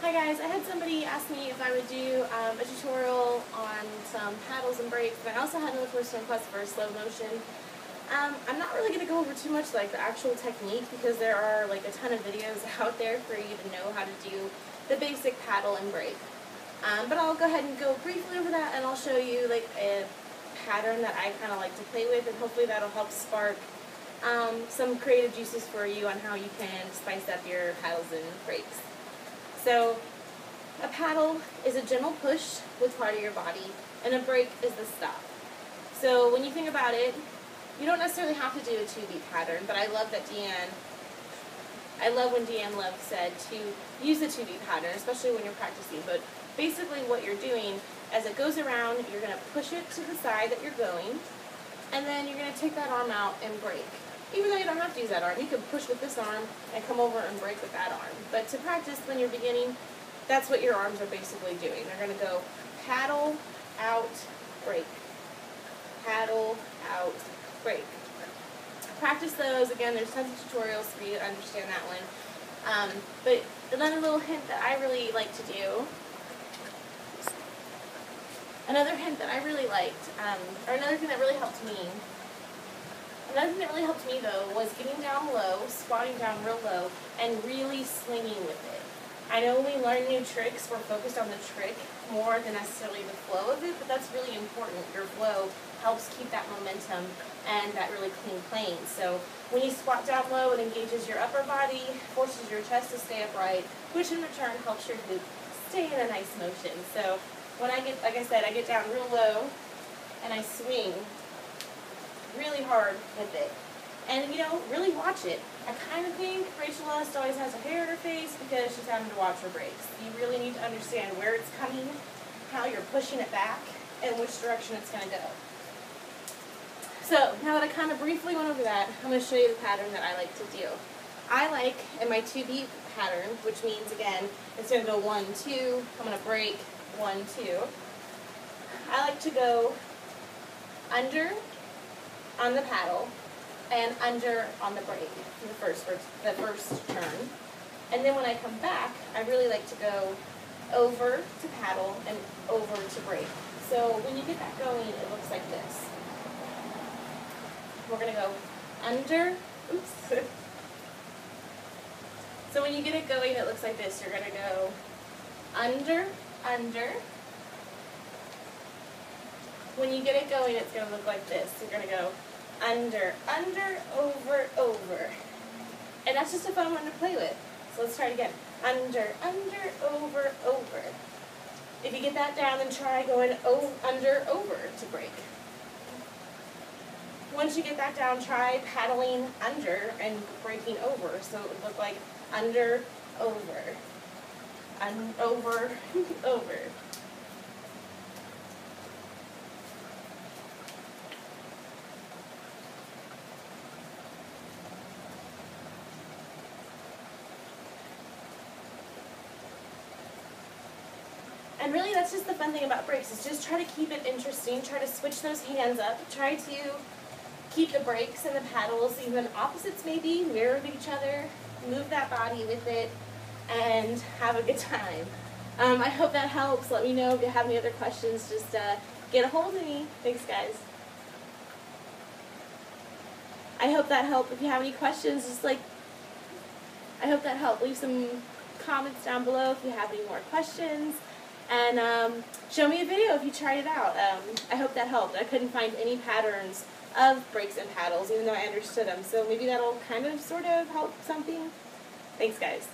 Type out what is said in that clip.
Hi guys, I had somebody ask me if I would do a tutorial on some paddles and brakes, but I also had another person request for a slow motion. I'm not really going to go over too much like the actual technique because there are like a ton of videos out there for you to know how to do the basic paddle and brake. But I'll go ahead and go briefly over that, and I'll show you like a pattern that I kind of like to play with, and hopefully that'll help spark some creative juices for you on how you can spice up your paddles and brakes. So a paddle is a gentle push with part of your body, and a brake is the stop. So when you think about it, you don't necessarily have to do a 2-beat pattern, but I love when Deanne Love said to use the 2-beat pattern, especially when you're practicing. But basically what you're doing, as it goes around, you're going to push it to the side that you're going, and then you're going to take that arm out and brake. Even though you don't have to use that arm, you can push with this arm and come over and brake with that arm. But to practice when you're beginning, that's what your arms are basically doing. They're going to go paddle, out, brake. Paddle, out, brake. Practice those. Again, there's tons of tutorials for you to understand that one. But another little hint that I really like to do, another thing that really helped me, though, was getting down low, squatting down real low, and really slinging with it. I know when we learn new tricks, we're focused on the trick more than necessarily the flow of it, but that's really important. Your flow helps keep that momentum and that really clean plane. So when you squat down low, it engages your upper body, forces your chest to stay upright, which in return helps your hoop stay in a nice motion. So when I get, like I said, I get down real low and I swing really hard with it. And, really watch it. I kind of think Rachel Lust always has a hair in her face because she's having to watch her brakes. You really need to understand where it's coming, how you're pushing it back, and which direction it's going to go. So, now that I kind of briefly went over that, I'm going to show you the pattern that I like to do. I like, in my 2-beat pattern, which means, again, it's going to go 1, 2, I'm going to brake, 1, 2. I like to go under on the paddle and under on the brake for the first turn. And then when I come back, I really like to go over to paddle and over to brake. So when you get that going, it looks like this. We're going to go under, oops. So when you get it going, it looks like this. You're going to go under, under. When you get it going, it's going to look like this. You're going to go under, under, over, over. And that's just a fun one to play with. So let's try it again. Under, under, over, over. If you get that down, then try going under, over to brake. Once you get that down, try paddling under and braking over. So it would look like under, over, over, over. And really, that's just the fun thing about brakes, is just try to keep it interesting, try to switch those hands up, try to keep the brakes and the paddles even opposites maybe, mirror each other, move that body with it, and have a good time. I hope that helps. Let me know if you have any other questions. Just get a hold of me. Thanks, guys. I hope that helped. If you have any questions, I hope that helped. Leave some comments down below if you have any more questions. And show me a video if you tried it out. I hope that helped. I couldn't find any patterns of brakes and paddles, even though I understood them. So maybe that'll kind of, sort of help something. Thanks, guys.